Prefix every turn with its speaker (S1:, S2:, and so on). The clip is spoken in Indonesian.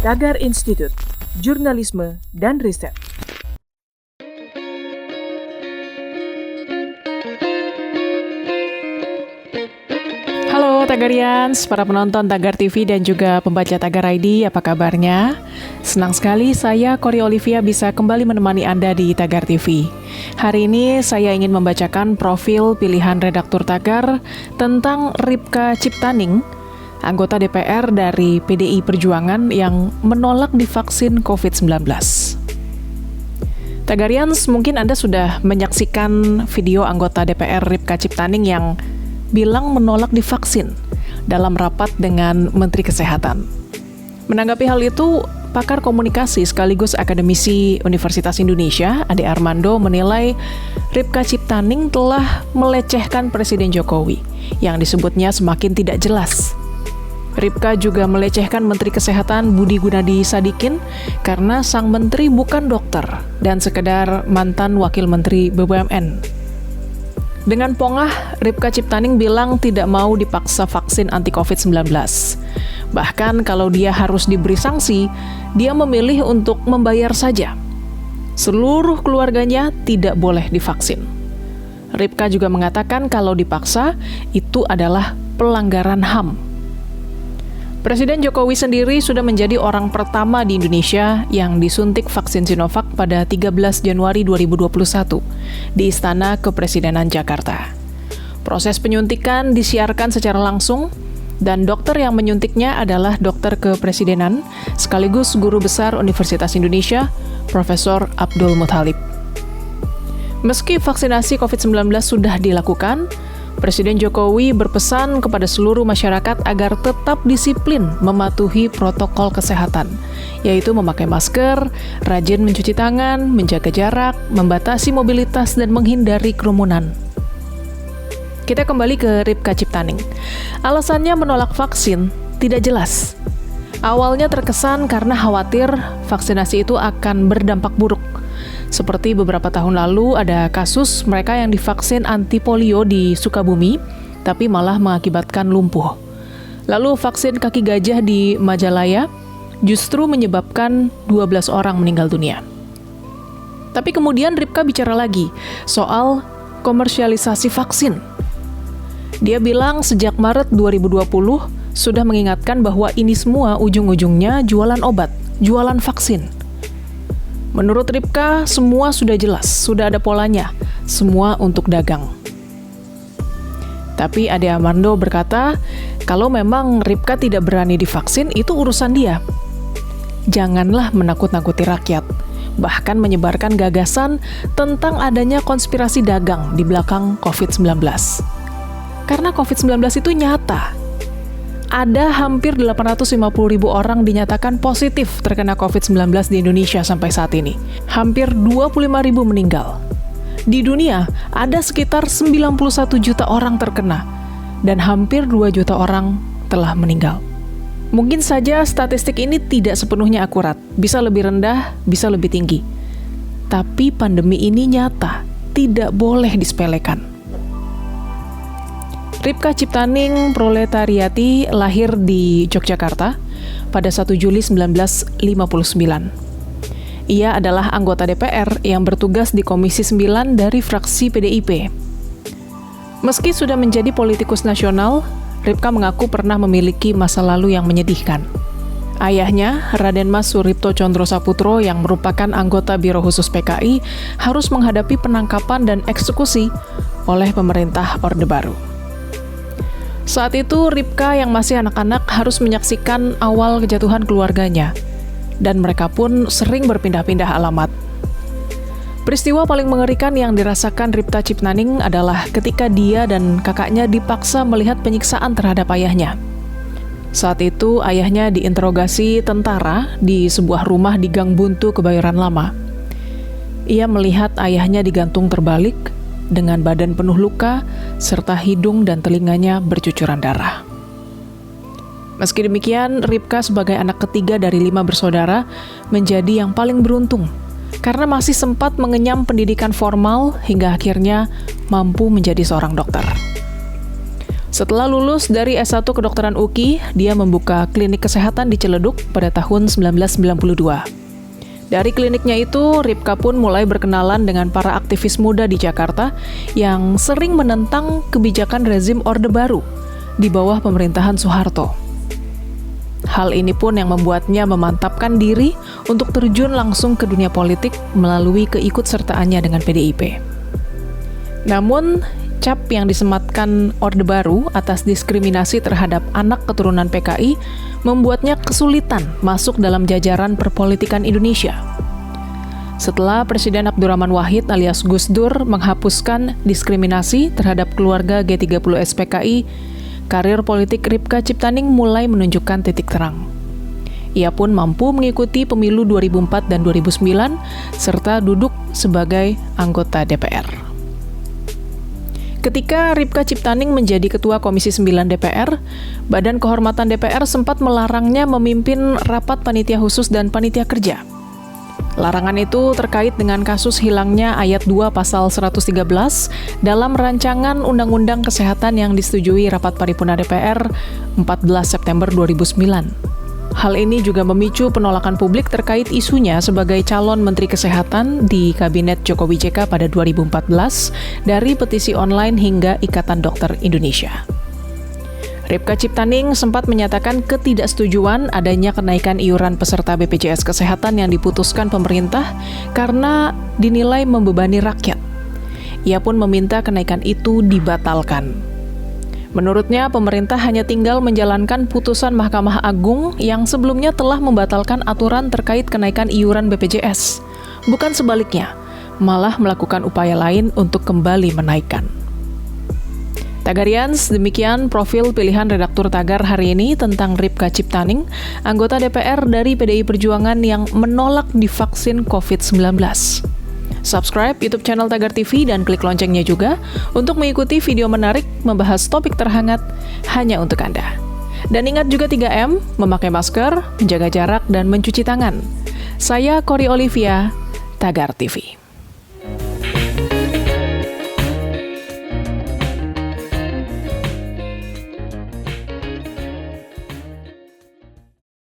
S1: Tagar Institut, Jurnalisme dan Riset.
S2: Halo Tagarians, para penonton Tagar TV dan juga pembaca Tagar ID, apa kabarnya? Senang sekali saya, Kori Olivia, bisa kembali menemani Anda di Tagar TV. Hari ini saya ingin membacakan profil pilihan redaktur Tagar tentang Ripka Ciptaning, anggota DPR dari PDI Perjuangan yang menolak divaksin COVID-19. Tagarians, mungkin Anda sudah menyaksikan video anggota DPR Ripka Ciptaning yang bilang menolak divaksin dalam rapat dengan Menteri Kesehatan. Menanggapi hal itu, pakar komunikasi sekaligus akademisi Universitas Indonesia, Ade Armando, menilai Ripka Ciptaning telah melecehkan Presiden Jokowi, yang disebutnya semakin tidak jelas. Ripka juga melecehkan Menteri Kesehatan Budi Gunadi Sadikin karena sang menteri bukan dokter dan sekedar mantan Wakil Menteri BUMN. Dengan pongah, Ripka Ciptaning bilang tidak mau dipaksa vaksin anti COVID-19. Bahkan kalau dia harus diberi sanksi, dia memilih untuk membayar saja. Seluruh keluarganya tidak boleh divaksin. Ripka juga mengatakan kalau dipaksa, itu adalah pelanggaran HAM. Presiden Jokowi sendiri sudah menjadi orang pertama di Indonesia yang disuntik vaksin Sinovac pada 13 Januari 2021 di Istana Kepresidenan Jakarta. Proses penyuntikan disiarkan secara langsung dan dokter yang menyuntiknya adalah dokter kepresidenan sekaligus guru besar Universitas Indonesia, Profesor Abdul Muthalib. Meski vaksinasi COVID-19 sudah dilakukan, Presiden Jokowi berpesan kepada seluruh masyarakat agar tetap disiplin mematuhi protokol kesehatan, yaitu memakai masker, rajin mencuci tangan, menjaga jarak, membatasi mobilitas, dan menghindari kerumunan. Kita kembali ke Ripka Ciptaning. Alasannya menolak vaksin tidak jelas. Awalnya terkesan karena khawatir vaksinasi itu akan berdampak buruk. Seperti beberapa tahun lalu ada kasus mereka yang divaksin anti polio di Sukabumi, tapi malah mengakibatkan lumpuh. Lalu vaksin kaki gajah di Majalaya justru menyebabkan 12 orang meninggal dunia. Tapi kemudian Ripka bicara lagi soal komersialisasi vaksin. Dia bilang sejak Maret 2020 sudah mengingatkan bahwa ini semua ujung-ujungnya jualan obat, jualan vaksin. Menurut Ripka, semua sudah jelas, sudah ada polanya, semua untuk dagang. Tapi Ade Armando berkata, kalau memang Ripka tidak berani divaksin, itu urusan dia. Janganlah menakut-nakuti rakyat, bahkan menyebarkan gagasan tentang adanya konspirasi dagang di belakang COVID-19. Karena COVID-19 itu nyata. Ada hampir 850.000 orang dinyatakan positif terkena COVID-19 di Indonesia sampai saat ini. Hampir 25.000 meninggal. Di dunia, ada sekitar 91 juta orang terkena, dan hampir 2 juta orang telah meninggal. Mungkin saja statistik ini tidak sepenuhnya akurat, bisa lebih rendah, bisa lebih tinggi. Tapi pandemi ini nyata, tidak boleh disepelekan. Ripka Ciptaning Proletariati lahir di Yogyakarta pada 1 Juli 1959. Ia adalah anggota DPR yang bertugas di Komisi 9 dari fraksi PDIP. Meski sudah menjadi politikus nasional, Ripka mengaku pernah memiliki masa lalu yang menyedihkan. Ayahnya, Raden Mas Suripto Condro Saputro yang merupakan anggota Biro Khusus PKI, harus menghadapi penangkapan dan eksekusi oleh pemerintah Orde Baru. Saat itu, Ripka yang masih anak-anak harus menyaksikan awal kejatuhan keluarganya, dan mereka pun sering berpindah-pindah alamat. Peristiwa paling mengerikan yang dirasakan Ripka Ciptaning adalah ketika dia dan kakaknya dipaksa melihat penyiksaan terhadap ayahnya. Saat itu, ayahnya diinterogasi tentara di sebuah rumah di Gang Buntu, Kebayoran Lama. Ia melihat ayahnya digantung terbalik, dengan badan penuh luka, serta hidung dan telinganya bercucuran darah. Meski demikian, Ripka sebagai anak ketiga dari 5 bersaudara menjadi yang paling beruntung, karena masih sempat mengenyam pendidikan formal hingga akhirnya mampu menjadi seorang dokter. Setelah lulus dari S1 Kedokteran UKI, dia membuka klinik kesehatan di Ciledug pada tahun 1992. Dari kliniknya itu, Ripka pun mulai berkenalan dengan para aktivis muda di Jakarta yang sering menentang kebijakan rezim Orde Baru di bawah pemerintahan Soeharto. Hal ini pun yang membuatnya memantapkan diri untuk terjun langsung ke dunia politik melalui keikutsertaannya dengan PDIP. Namun, cap yang disematkan Orde Baru atas diskriminasi terhadap anak keturunan PKI membuatnya kesulitan masuk dalam jajaran perpolitikan Indonesia. Setelah Presiden Abdurrahman Wahid alias Gus Dur menghapuskan diskriminasi terhadap keluarga G30S PKI, karir politik Ripka Ciptaning mulai menunjukkan titik terang. Ia pun mampu mengikuti pemilu 2004 dan 2009 serta duduk sebagai anggota DPR. Ketika Ripka Ciptaning menjadi Ketua Komisi 9 DPR, Badan Kehormatan DPR sempat melarangnya memimpin rapat panitia khusus dan panitia kerja. Larangan itu terkait dengan kasus hilangnya ayat 2 pasal 113 dalam rancangan Undang-Undang Kesehatan yang disetujui rapat paripurna DPR 14 September 2009. Hal ini juga memicu penolakan publik terkait isunya sebagai calon Menteri Kesehatan di Kabinet Jokowi JK pada 2014 dari petisi online hingga Ikatan Dokter Indonesia. Ripka Ciptaning sempat menyatakan ketidaksetujuan adanya kenaikan iuran peserta BPJS Kesehatan yang diputuskan pemerintah karena dinilai membebani rakyat. Ia pun meminta kenaikan itu dibatalkan. Menurutnya, pemerintah hanya tinggal menjalankan putusan Mahkamah Agung yang sebelumnya telah membatalkan aturan terkait kenaikan iuran BPJS. Bukan sebaliknya, malah melakukan upaya lain untuk kembali menaikkan. Tagarians, demikian profil pilihan redaktur Tagar hari ini tentang Ripka Ciptaning, anggota DPR dari PDI Perjuangan yang menolak divaksin COVID-19. Subscribe YouTube channel Tagar TV dan klik loncengnya juga untuk mengikuti video menarik membahas topik terhangat hanya untuk Anda. Dan ingat juga 3M, memakai masker, menjaga jarak, dan mencuci tangan. Saya Kori Olivia, Tagar TV.